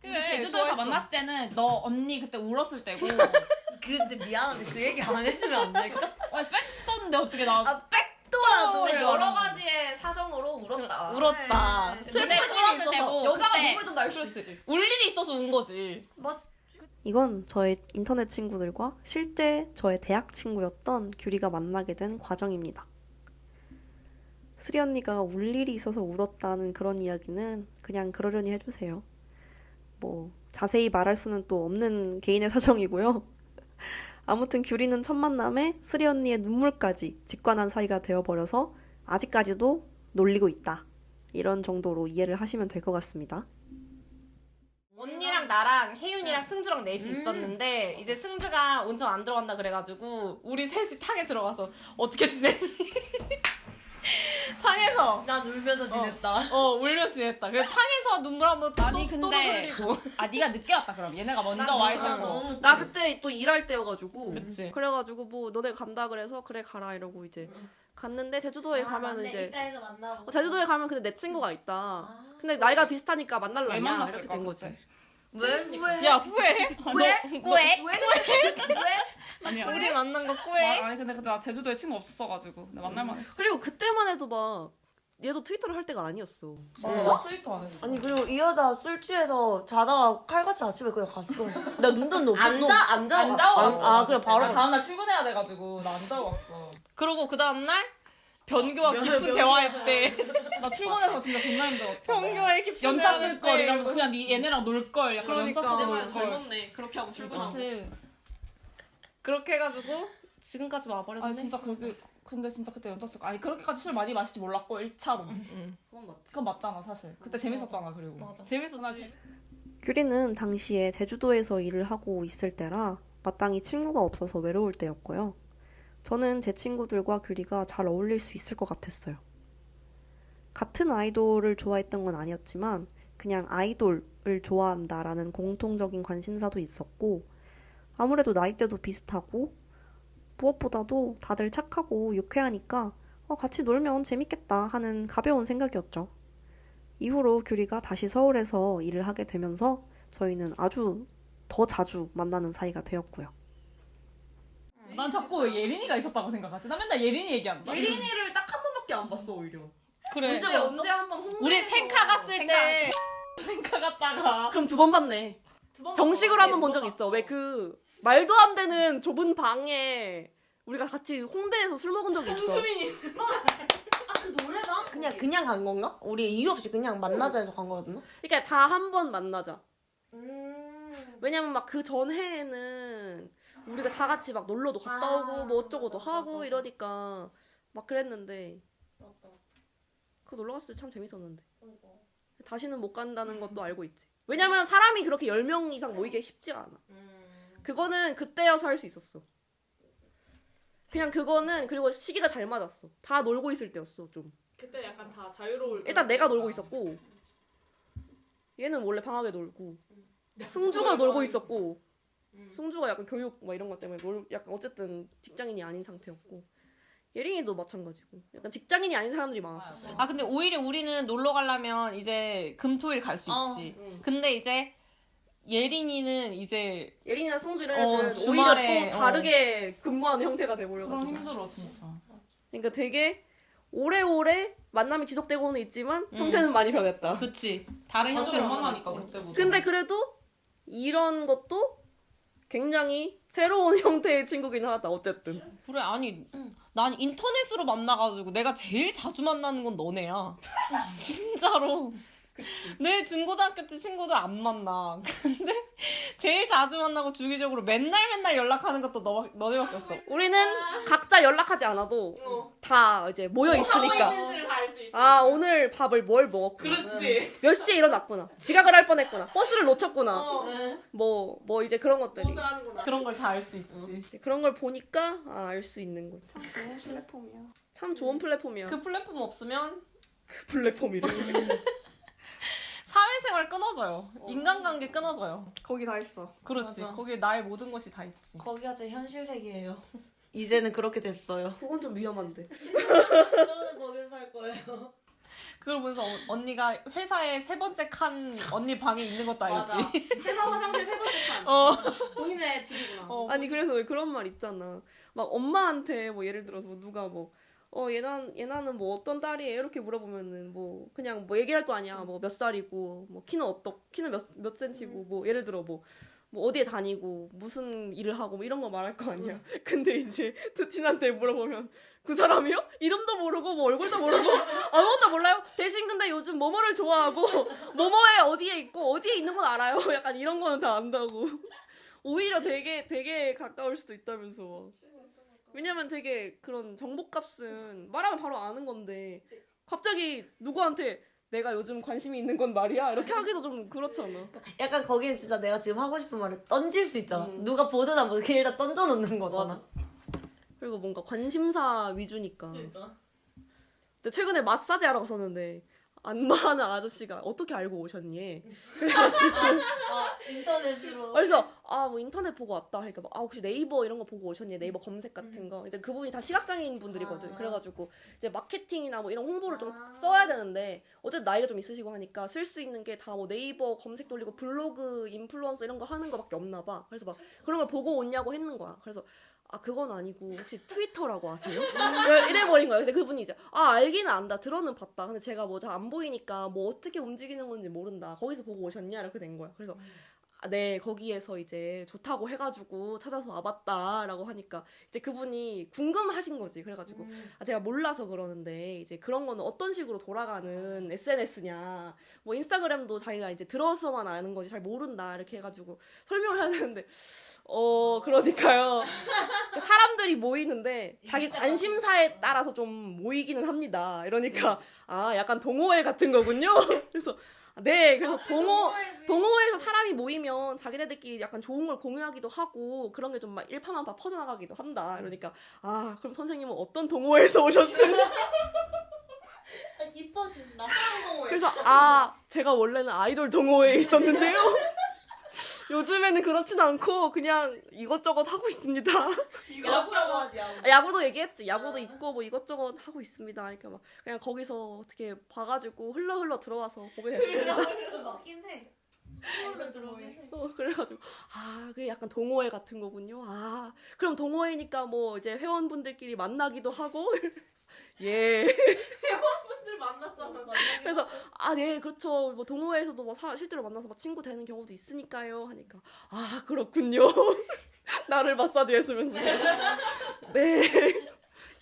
그래, 제주도에서 만났을 때는 너 언니 그때 울었을 때고.
근데 미안한데 그 얘기 안 해주면 안 될까?
아니, 빽 떴는데 어떻게 나.
아, 백도라도
여러 가지의 사정으로 울었다.
울었다
근데
슬픈 일이
울었을
있어서
때고.
여자가
그때
눈물 좀 날 수 있지.
울 일이 있어서 운 거지
이건 저의 인터넷 친구들과 실제 저의 대학 친구였던 규리가 만나게 된 과정입니다. 수리 언니가 울 일이 있어서 울었다는 그런 이야기는 그냥 그러려니 해주세요. 뭐 자세히 말할 수는 또 없는 개인의 사정이고요. 아무튼 규리는 첫 만남에 수리 언니의 눈물까지 직관한 사이가 되어버려서 아직까지도 놀리고 있다. 이런 정도로 이해를 하시면 될 것 같습니다.
언니랑 나랑 혜윤이랑 승주랑 넷이 있었는데 이제 승주가 온천 안 들어간다 그래가지고 우리 셋이 탕에 들어가서 어떻게 지냈니? 탕에서
난 울면서 지냈다.
울면서 지냈다. 그래서 탕에서 눈물 한번
아니,
또로
근데.
흘리고
아, 네가 늦게 왔다, 그럼. 얘네가 먼저 와 있었고.
나 그때 또 일할 때여가지고.
그치.
그래가지고 뭐 너네 간다 그래서 그래 가라 이러고 이제 갔는데 제주도에 가면 이제
이따에서 만나고.
제주도에 가면 근데 내 친구가 있다. 근데 나이가 비슷하니까
왜
만날라냐 이렇게
만났을까,
된 거지.
그때?
왜?
야 후회해?
왜?
아니야.
우리 만난 거 후회해?
아니, 근데 나 제주도에 친구 없었어가지고. 나 만날만 했지.
그리고 그때만 해도 막 얘도 트위터를 할 때가 아니었어.
진짜? 트위터 안 했어.
아니 그리고 이 여자 술 취해서 자다가 칼같이 아침에 그냥 갔어. 나 눈도 높아.
안 자고
아 그래 바로.
다음날 출근해야 돼가지고 나 안 자고 왔어.
그러고 그 다음날 변교와 깊은 대화했대.
나 출근해서 진짜 존나 힘들었어.
변교와 깊은
연차
대화했대.
쓸 걸 이러면서 그냥 얘네랑 놀 걸. 약간 연차 쓰고 놀 걸.
젊었네. 그렇게 하고 출근하고.
그치.
그렇게 해가지고 지금까지 와버렸네.
아니 진짜 근데 진짜 그때 연차 쓸 거. 아니 그렇게까지 술 많이 마실지 몰랐고 1차로.
그건 맞지.
그건 맞잖아 사실. 그때 재밌었잖아 그리고.
맞아.
재밌었지.
규리는 당시에 제주도에서 일을 하고 있을 때라 마땅히 친구가 없어서 외로울 때였고요. 저는 제 친구들과 규리가 잘 어울릴 수 있을 것 같았어요. 같은 아이돌을 좋아했던 건 아니었지만 그냥 아이돌을 좋아한다라는 공통적인 관심사도 있었고 아무래도 나이대도 비슷하고 무엇보다도 다들 착하고 유쾌하니까 같이 놀면 재밌겠다 하는 가벼운 생각이었죠. 이후로 규리가 다시 서울에서 일을 하게 되면서 저희는 아주 더 자주 만나는 사이가 되었고요.
난 자꾸 왜 예린이가 있었다고 생각하지? 나 맨날 예린이 얘기한다.
예린이를 딱 한 번밖에 안 봤어 오히려.
그래.
언제 한번 홍대
우리 생카 갔을 때
생카 갔다가
그럼 2번 봤네. 정식으로 한 번 본 적 있어. 왜 그 말도 안 되는 좁은 방에 우리가 같이 홍대에서 술 먹은 적이 있어.
그냥 간 건가? 우리 이유 없이 그냥 만나자 해서 간 거거든요?
그러니까 다 한 번 만나자. 왜냐면 막 그 전해에는 우리가 다 같이 막 놀러도 갔다 오고 뭐 어쩌고도 하고 이러니까 막 그랬는데 그 놀러 갔을 때 참 재밌었는데 다시는 못 간다는 것도 알고 있지. 왜냐면 사람이 그렇게 10명 이상 모이기 쉽지가 않아. 그거는 그때여서 할 수 있었어. 그냥 그거는 그리고 시기가 잘 맞았어. 다 놀고 있을 때였어 좀.
그때 약간 다 자유로울
일단 내가 놀고 있었고 얘는 원래 방학에 놀고 승주가 놀고 있었고 승주가 약간 교육 막 이런 것 때문에 약간 어쨌든 직장인이 아닌 상태였고 예린이도 마찬가지고 약간 직장인이 아닌 사람들이 많았었어.
아 근데 오히려 우리는 놀러 가려면 이제 금토일 갈 수 있지. 근데 이제 예린이는 이제
예린이나 승주는
주말에,
오히려 또 다르게 근무하는 형태가 돼버려가지고.
그럼 힘들어 진짜.
그러니까 되게 오래오래 만남이 지속되고는 있지만 형태는 많이 변했다.
그치 다른
자주
형태로
못 만나니까
만나니까.
그때보다.
근데 그래도 이런 것도 굉장히 새로운 형태의 친구긴 하다. 어쨌든.
그래 아니 난 인터넷으로 만나가지고 내가 제일 자주 만나는 건 너네야. 진짜로. 내 중고등학교 때 친구들 안 만나. 근데 제일 자주 만나고 주기적으로 맨날 연락하는 것도 너네밖에 없어.
우리는 각자 연락하지 않아도 다 이제 모여 있으니까. 아 오늘 밥을 뭘 먹었구나.
그렇지.
몇 시에 일어났구나. 지각을 할 뻔했구나. 버스를 놓쳤구나. 뭐 이제 그런 것들이.
그런 걸 다 알 수 있지.
이제 그런 걸 보니까 알 수 있는 거지.
좋은 플랫폼이야.
참 좋은 플랫폼이야.
그 플랫폼 없으면
그 플랫폼이래.
사회생활 끊어져요. 인간관계 끊어져요.
거기 다 있어.
그렇지.
맞아.
거기에 나의 모든 것이 다 있지.
거기가 제 현실 세계예요. 이제는 그렇게 됐어요.
그건 좀 위험한데.
저는 거기서 살 거예요.
그걸 보면서 언니가 회사의 3번째 칸 언니 방에 있는 것도 알지.
회사 화장실 3번째 칸. 본인의 집이구나. 아니 그래서 왜 그런 말 있잖아. 막 엄마한테 뭐 예를 들어서 뭐 누가 뭐 얘나는 뭐 어떤 딸이에요? 이렇게 물어보면은 뭐 그냥 뭐 얘기할 거 아니야. 뭐 몇 살이고 뭐 키는 몇 센치고 뭐 예를 들어 뭐 어디에 다니고 무슨 일을 하고 뭐 이런 거 말할 거 아니야. 근데 이제 두친한테 물어보면 그 사람이요? 이름도 모르고 뭐 얼굴도 모르고 아무것도 몰라요. 대신 근데 요즘 뭐뭐를 좋아하고 뭐뭐에 어디에 있고 어디에 있는 건 알아요. 약간 이런 거는 다 안다고. 오히려 되게 가까울 수도 있다면서. 왜냐면 되게 그런 정보값은 말하면 바로 아는 건데 갑자기 누구한테 내가 요즘 관심이 있는 건 말이야 이렇게 하기도 좀 그렇잖아.
약간 거기는 진짜 내가 지금 하고 싶은 말을 던질 수 있잖아. 누가 보든 안 보든 그냥 다 던져놓는 거잖아.
그리고 뭔가 관심사 위주니까. 근데 최근에 마사지 하러 갔었는데 안마하는 아저씨가 어떻게 알고 오셨니? 그래가지고
인터넷으로.
그래서 뭐 인터넷 보고 왔다 하니까 혹시 네이버 이런 거 보고 오셨니? 네이버 검색 같은 거. 근데 그분이 다 시각장애인 분들이거든. 그래가지고 이제 마케팅이나 뭐 이런 홍보를 좀 써야 되는데 어쨌든 나이가 좀 있으시고 하니까 쓸 수 있는 게 다 뭐 네이버 검색 돌리고 블로그 인플루언서 이런 거 하는 거밖에 없나 봐. 그래서 막 그런 걸 보고 오냐고 했는 거야. 그래서 그건 아니고 혹시 트위터라고 아세요? 이래버린 거예요. 근데 그분이 이제 알기는 안다. 들어는 봤다. 근데 제가 뭐 잘 안 보이니까 뭐 어떻게 움직이는 건지 모른다. 거기서 보고 오셨냐? 이렇게 된 거야. 그래서 네, 거기에서 이제 좋다고 해가지고 찾아서 와봤다라고 하니까 이제 그분이 궁금하신 거지. 그래가지고 제가 몰라서 그러는데 이제 그런 거는 어떤 식으로 돌아가는 SNS냐. 뭐 인스타그램도 자기가 이제 들어서만 아는 거지 잘 모른다. 이렇게 해가지고 설명을 해야 되는데 그러니까요. 사람들이 모이는데 자기 관심사에 따라서 좀 모이기는 합니다. 이러니까 약간 동호회 같은 거군요. 그래서 네, 그래서 동호회에서 사람이 모이면 자기네들끼리 약간 좋은 걸 공유하기도 하고 그런 게 좀 막 일파만파 퍼져나가기도 한다. 이러니까 그럼 선생님은 어떤 동호회에서 오셨으면?
깊어진다.
그래서 제가 원래는 아이돌 동호회에 있었는데요. 요즘에는 그렇진 않고 그냥 이것저것 하고 있습니다.
야구라고 하지, 야구.
야구도 얘기했지. 야구도 있고 뭐 이것저것 하고 있습니다. 그러니까 막 그냥 거기서 어떻게 봐가지고 흘러 들어와서 보게 됐습니다.
맞긴 해.
그래가지고 그게 약간 동호회 같은 거군요. 그럼 동호회니까 뭐 이제 회원분들끼리 만나기도 하고 예. 회원분들 만났잖아. 그래서 네 그렇죠. 뭐 동호회에서도 뭐 실제로 만나서 막 친구 되는 경우도 있으니까요. 하니까 그렇군요. 나를 마사지 해주면서 네.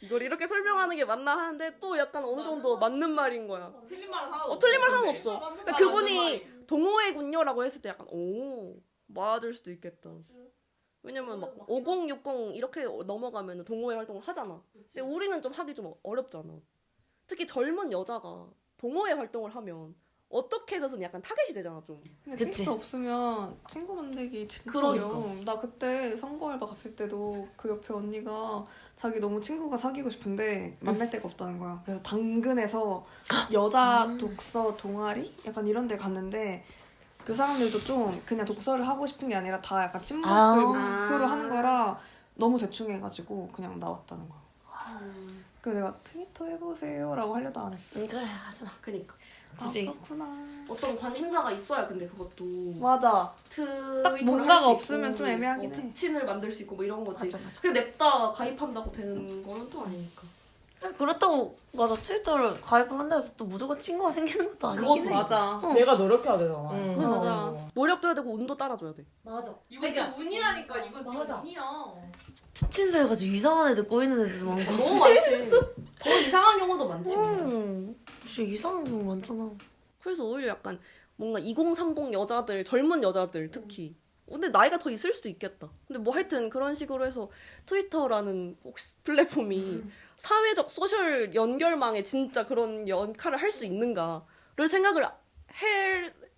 이걸 이렇게 설명하는 게 맞나 하는데 또 약간 어느 정도 맞는 말인 거야.
틀린 말은 하나도
틀린 말 하나도 없어.
맞는
그러니까
말,
그분이 동호회군요라고 했을 때 약간 맞을 수도 있겠다. 왜냐면 막 50, 60 이렇게 넘어가면 동호회 활동을 하잖아. 근데 우리는 좀 하기 좀 어렵잖아. 특히 젊은 여자가 동호회 활동을 하면 어떻게 해서든 약간 타겟이 되잖아 좀.
근데
그치.
트위터 없으면 친구 만들기 진짜
그러니까.
어려워. 나 그때 선거알바 갔을 때도 그 옆에 언니가 자기 너무 친구가 사귀고 싶은데 만날 데가 없다는 거야. 그래서 당근에서 여자 독서 동아리? 약간 이런 데 갔는데 그 사람들도 좀 그냥 독서를 하고 싶은 게 아니라 다 약간 친목을 목표로 하는 거라 너무 대충 해가지고 그냥 나왔다는 거야. 그래서 내가 트위터 해보세요 라고 하려도 안 했어.
그래 하지마. 그니까.
그치? 그렇구나.
어떤 관심사가 있어야 근데 그것도
맞아. 딱 뭔가가 없으면 좀 애매하긴 해.
특친을 만들 수 있고 뭐 이런 거지.
맞아.
그냥 냅다 가입한다고 되는 거는 또 아니니까.
그렇다고 맞아 트위터를 가입을 한다 해서 또 무조건 친구가 생기는 것도 아니긴 해.
맞아. 내가 노력해야 되잖아.
맞아.
노력도 해야 되고 운도 따라줘야 돼.
맞아.
이거 진짜 운이라니까. 이거 진짜
맞아.
운이야.
특친서 해가지고 이상한 애들 꼬이는 애들도 많고.
너무 많지. 더 이상한 경우도 많지.
진짜 이상한 거 많잖아.
그래서 오히려 약간 뭔가 2030 여자들, 젊은 여자들 특히. 근데 나이가 더 있을 수도 있겠다. 근데 뭐 하여튼 그런 식으로 해서 트위터라는 혹시 플랫폼이 사회적 소셜 연결망에 진짜 그런 역할을 할 수 있는가를 생각을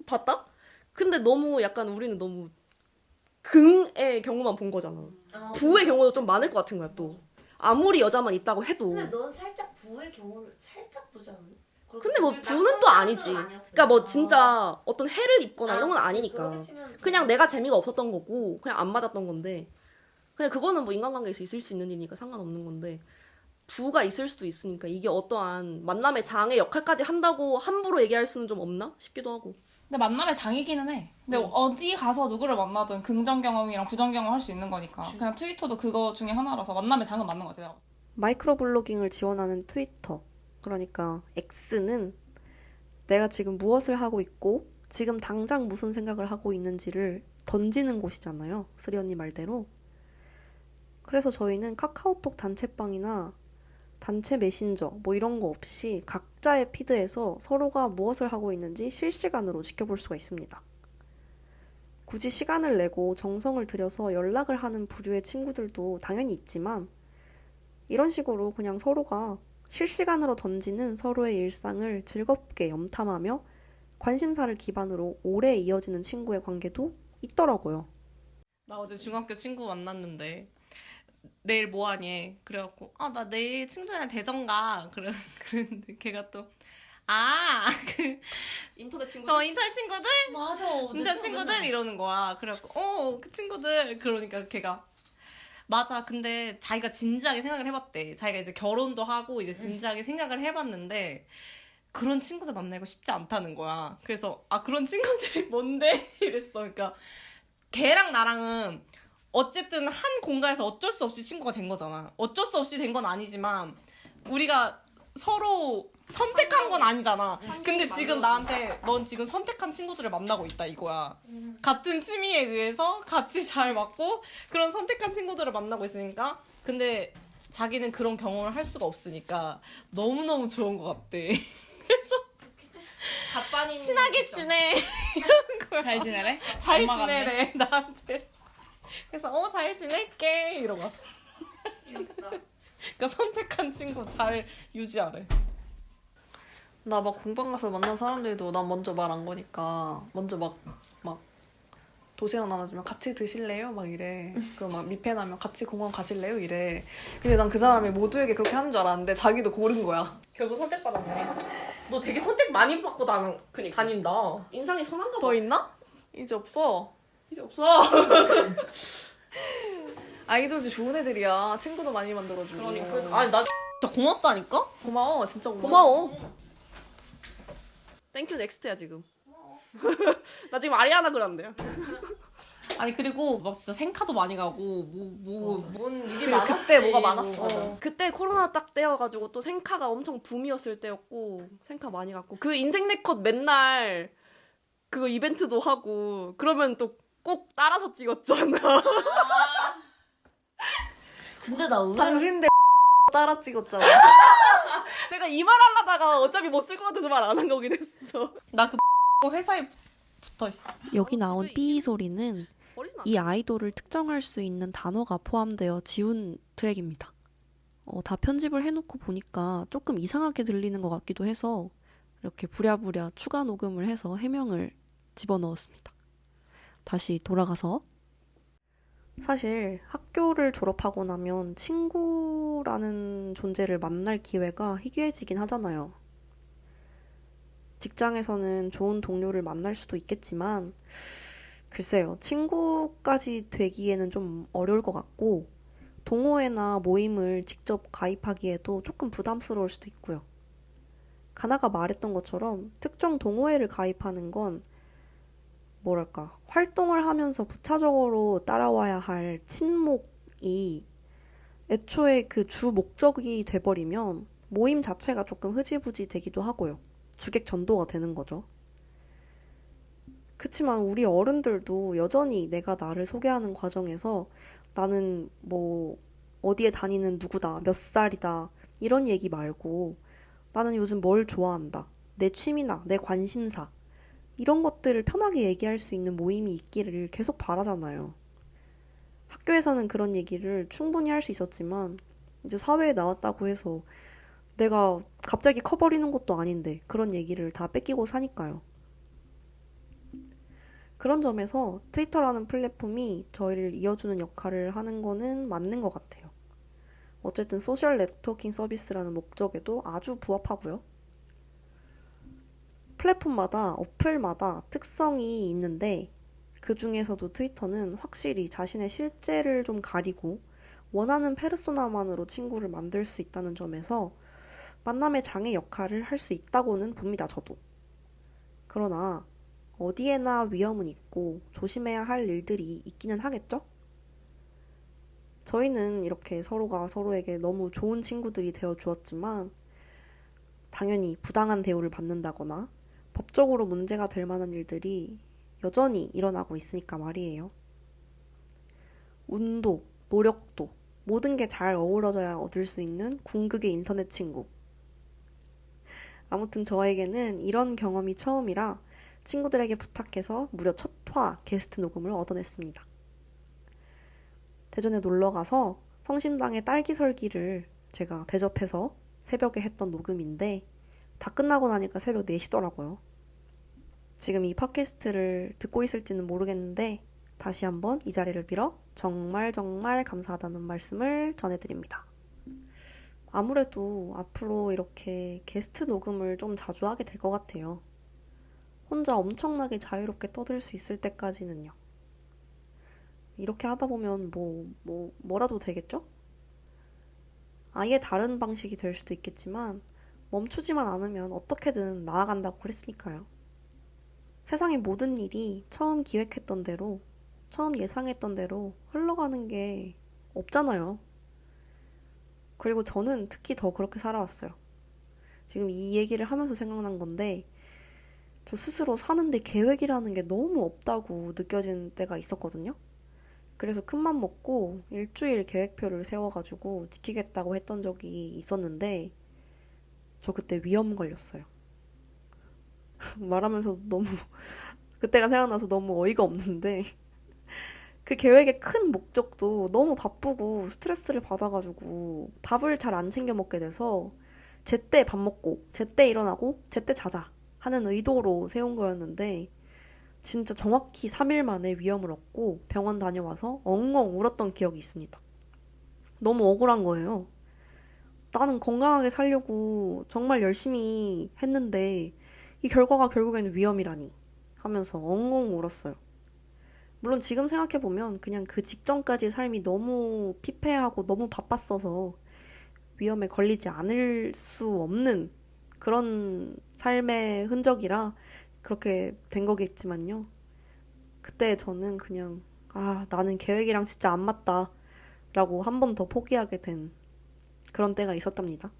해봤다? 근데 너무 약간 우리는 너무 긍의 경우만 본 거잖아. 부의 경우도 좀 많을 것 같은 거야 또. 아무리 여자만 있다고 해도.
근데 넌 살짝 부의 경우를 살짝 보지 않니?
근데 뭐 부는 또 아니지. 그러니까 뭐 진짜 어떤 해를 입거나 이런 건 아니니까. 그냥 내가 재미가 없었던 거고 그냥 안 맞았던 건데 그냥 그거는 뭐 인간관계에서 있을 수 있는 일이니까 상관없는 건데 부가 있을 수도 있으니까 이게 어떠한 만남의 장의 역할까지 한다고 함부로 얘기할 수는 좀 없나 싶기도 하고.
근데 만남의 장이기는 해. 근데 어디 가서 누구를 만나든 긍정 경험이랑 부정 경험 할 수 있는 거니까. 그냥 트위터도 그거 중에 하나라서 만남의 장은 맞는 것 같아.
마이크로 블로깅을 지원하는 트위터, 그러니까 X는 내가 지금 무엇을 하고 있고 지금 당장 무슨 생각을 하고 있는지를 던지는 곳이잖아요. 쓰리 언니 말대로. 그래서 저희는 카카오톡 단체방이나 단체 메신저 뭐 이런 거 없이 각자의 피드에서 서로가 무엇을 하고 있는지 실시간으로 지켜볼 수가 있습니다. 굳이 시간을 내고 정성을 들여서 연락을 하는 부류의 친구들도 당연히 있지만 이런 식으로 그냥 서로가 실시간으로 던지는 서로의 일상을 즐겁게 염탐하며 관심사를 기반으로 오래 이어지는 친구의 관계도 있더라고요.
나 어제 중학교 친구 만났는데 내일 뭐 하니? 그래갖고 나 내일 친구들이랑 대전 가. 그랬는데 걔가 또
인터넷 친구.
인터넷 친구들?
맞아.
인터넷 친구들? 이러는 거야. 그래갖고 그 친구들. 그러니까 걔가 맞아. 근데 자기가 진지하게 생각을 해봤대. 자기가 이제 결혼도 하고 이제 진지하게 생각을 해봤는데 그런 친구들 만나기가 쉽지 않다는 거야. 그래서 그런 친구들이 뭔데? 이랬어. 그러니까 걔랑 나랑은 어쨌든 한 공간에서 어쩔 수 없이 친구가 된 거잖아. 어쩔 수 없이 된 건 아니지만 우리가 서로 선택한 건 아니잖아. 근데 지금 나한테 넌 지금 선택한 친구들을 만나고 있다 이거야. 같은 취미에 의해서 같이 잘 맞고 그런 선택한 친구들을 만나고 있으니까. 근데 자기는 그런 경험을 할 수가 없으니까 너무너무 좋은 것 같대. 그래서 친하게 지내 이러는 거야.
잘 지내래?
잘
엄마 같네.
지내래 나한테. 그래서 잘 지낼게 이러고 왔어. 그러니까 선택한 친구 잘 유지하래.
나 막 공방 가서 만난 사람들도 난 먼저 말 안 거니까 먼저 막 도시락 나눠주면 같이 드실래요? 막 이래. 그럼 막 미팬하면 같이 공원 가실래요? 이래. 근데 난 그 사람이 모두에게 그렇게 하는 줄 알았는데 자기도 고른 거야.
결국 선택받았네. 너 되게 선택 많이 받고 다닌다. 인상이 선한가 봐.
더 있나? 이제 없어.
이제 없어.
아이돌도 좋은 애들이야. 친구도 많이 만들어주고.
그러니까. 아니 나 진짜 고맙다니까?
고마워. 진짜 고마워.
고마워. 땡큐 넥스트야 지금. 나 지금 아리아나 그란데요.
아니 그리고 막 진짜 생카도 많이 가고 뭔 일이
그래,
많았지.
그때 뭐가 많았어.
그때 코로나 딱 때여가지고 또 생카가 엄청 붐이었을 때였고 생카 많이 갔고 그 인생 네컷 맨날 그거 이벤트도 하고 그러면 또 꼭 따라서 찍었잖아.
근데 나 의외로
당신들 따라 찍었잖아.
내가 이 말 하려다가 어차피 못 쓸 것 같아서 말 안 한 거긴 했어.
나 그 회사에 붙어 있어.
여기 나온 삐 소리는
어리진 않아.
이 아이돌을 특정할 수 있는 단어가 포함되어 지운 트랙입니다. 다 편집을 해놓고 보니까 조금 이상하게 들리는 것 같기도 해서 이렇게 부랴부랴 추가 녹음을 해서 해명을 집어넣었습니다. 다시 돌아가서 사실 학교를 졸업하고 나면 친구라는 존재를 만날 기회가 희귀해지긴 하잖아요. 직장에서는 좋은 동료를 만날 수도 있겠지만 글쎄요, 친구까지 되기에는 좀 어려울 것 같고 동호회나 모임을 직접 가입하기에도 조금 부담스러울 수도 있고요. 가나가 말했던 것처럼 특정 동호회를 가입하는 건 뭐랄까, 활동을 하면서 부차적으로 따라와야 할 친목이 애초에 그 주 목적이 돼버리면 모임 자체가 조금 흐지부지 되기도 하고요. 주객 전도가 되는 거죠. 그치만 우리 어른들도 여전히 내가 나를 소개하는 과정에서 나는 뭐 어디에 다니는 누구다, 몇 살이다 이런 얘기 말고 나는 요즘 뭘 좋아한다, 내 취미나 내 관심사 이런 것들을 편하게 얘기할 수 있는 모임이 있기를 계속 바라잖아요. 학교에서는 그런 얘기를 충분히 할 수 있었지만 이제 사회에 나왔다고 해서 내가 갑자기 커버리는 것도 아닌데 그런 얘기를 다 뺏기고 사니까요. 그런 점에서 트위터라는 플랫폼이 저희를 이어주는 역할을 하는 거는 맞는 것 같아요. 어쨌든 소셜 네트워킹 서비스라는 목적에도 아주 부합하고요. 플랫폼마다, 어플마다 특성이 있는데 그 중에서도 트위터는 확실히 자신의 실제를 좀 가리고 원하는 페르소나만으로 친구를 만들 수 있다는 점에서 만남의 장의 역할을 할 수 있다고는 봅니다, 저도. 그러나 어디에나 위험은 있고 조심해야 할 일들이 있기는 하겠죠? 저희는 이렇게 서로가 서로에게 너무 좋은 친구들이 되어 주었지만 당연히 부당한 대우를 받는다거나 법적으로 문제가 될 만한 일들이 여전히 일어나고 있으니까 말이에요. 운도, 노력도, 모든 게 잘 어우러져야 얻을 수 있는 궁극의 인터넷 친구. 아무튼 저에게는 이런 경험이 처음이라 친구들에게 부탁해서 무려 첫 화 게스트 녹음을 얻어냈습니다. 대전에 놀러가서 성심당의 딸기 설기를 제가 대접해서 새벽에 했던 녹음인데 다 끝나고 나니까 새벽 4시더라고요. 지금 이 팟캐스트를 듣고 있을지는 모르겠는데 다시 한번 이 자리를 빌어 정말 정말 감사하다는 말씀을 전해드립니다. 아무래도 앞으로 이렇게 게스트 녹음을 좀 자주 하게 될 것 같아요. 혼자 엄청나게 자유롭게 떠들 수 있을 때까지는요. 이렇게 하다 보면 뭐라도 되겠죠? 아예 다른 방식이 될 수도 있겠지만 멈추지만 않으면 어떻게든 나아간다고 그랬으니까요. 세상의 모든 일이 처음 기획했던 대로, 처음 예상했던 대로 흘러가는 게 없잖아요. 그리고 저는 특히 더 그렇게 살아왔어요. 지금 이 얘기를 하면서 생각난 건데 저 스스로 사는데 계획이라는 게 너무 없다고 느껴진 때가 있었거든요. 그래서 큰맘 먹고 일주일 계획표를 세워가지고 지키겠다고 했던 적이 있었는데 저 그때 위험 걸렸어요. 말하면서 너무 그때가 생각나서 너무 어이가 없는데 그 계획의 큰 목적도 너무 바쁘고 스트레스를 받아가지고 밥을 잘 안 챙겨 먹게 돼서 제때 밥 먹고 제때 일어나고 제때 자자 하는 의도로 세운 거였는데 진짜 정확히 3일 만에 위험을 얻고 병원 다녀와서 엉엉 울었던 기억이 있습니다. 너무 억울한 거예요. 나는 건강하게 살려고 정말 열심히 했는데 이 결과가 결국에는 위험이라니 하면서 엉엉 울었어요. 물론 지금 생각해보면 그냥 그 직전까지의 삶이 너무 피폐하고 너무 바빴어서 위험에 걸리지 않을 수 없는 그런 삶의 흔적이라 그렇게 된 거겠지만요. 그때 저는 그냥 나는 계획이랑 진짜 안 맞다 라고 한 번 더 포기하게 된 그런 때가 있었답니다.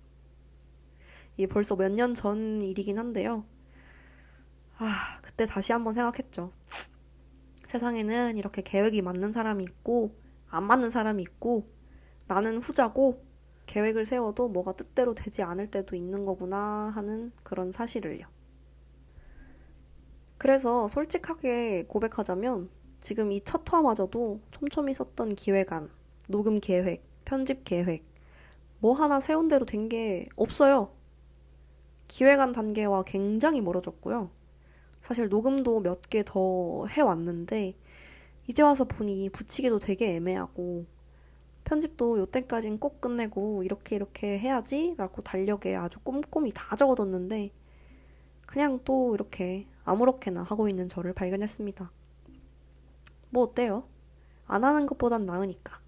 이게 벌써 몇 년 전 일이긴 한데요. 그때 다시 한번 생각했죠. 세상에는 이렇게 계획이 맞는 사람이 있고 안 맞는 사람이 있고 나는 후자고 계획을 세워도 뭐가 뜻대로 되지 않을 때도 있는 거구나 하는 그런 사실을요. 그래서 솔직하게 고백하자면 지금 이 첫 화마저도 촘촘히 썼던 기획안, 녹음 계획, 편집 계획 뭐 하나 세운 대로 된 게 없어요. 기획안 단계와 굉장히 멀어졌고요. 사실 녹음도 몇 개 더 해왔는데 이제 와서 보니 붙이기도 되게 애매하고 편집도 요때까진 꼭 끝내고 이렇게 해야지 라고 달력에 아주 꼼꼼히 다 적어뒀는데 그냥 또 이렇게 아무렇게나 하고 있는 저를 발견했습니다. 뭐 어때요? 안 하는 것보단 나으니까.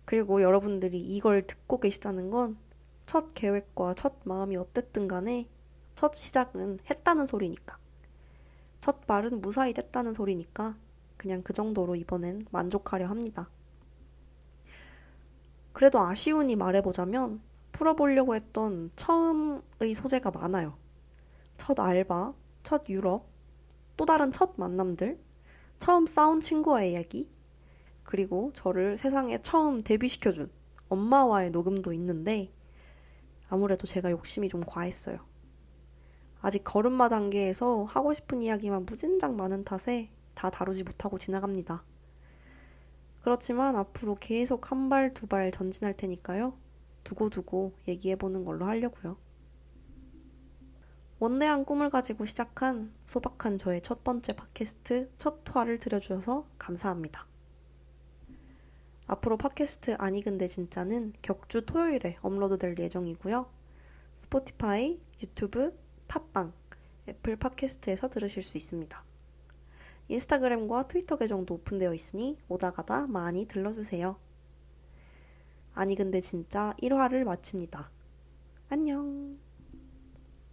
그리고 여러분들이 이걸 듣고 계시다는 건 첫 계획과 첫 마음이 어땠든 간에 첫 시작은 했다는 소리니까. 첫 말은 무사히 됐다는 소리니까 그냥 그 정도로 이번엔 만족하려 합니다. 그래도 아쉬우니 말해보자면 풀어보려고 했던 처음의 소재가 많아요. 첫 알바, 첫 유럽, 또 다른 첫 만남들, 처음 싸운 친구와의 이야기, 그리고 저를 세상에 처음 데뷔시켜준 엄마와의 녹음도 있는데 아무래도 제가 욕심이 좀 과했어요. 아직 걸음마 단계에서 하고 싶은 이야기만 무진장 많은 탓에 다 다루지 못하고 지나갑니다. 그렇지만 앞으로 계속 한 발, 두 발 전진할 테니까요. 두고두고 얘기해보는 걸로 하려고요. 원대한 꿈을 가지고 시작한 소박한 저의 첫 번째 팟캐스트 첫 화를 들어주셔서 감사합니다. 앞으로 팟캐스트 아니 근데 진짜는 격주 토요일에 업로드될 예정이고요. 스포티파이, 유튜브, 팟빵, 애플 팟캐스트에서 들으실 수 있습니다. 인스타그램과 트위터 계정도 오픈되어 있으니 오다가다 많이 들러주세요. 아니 근데 진짜 1화를 마칩니다. 안녕.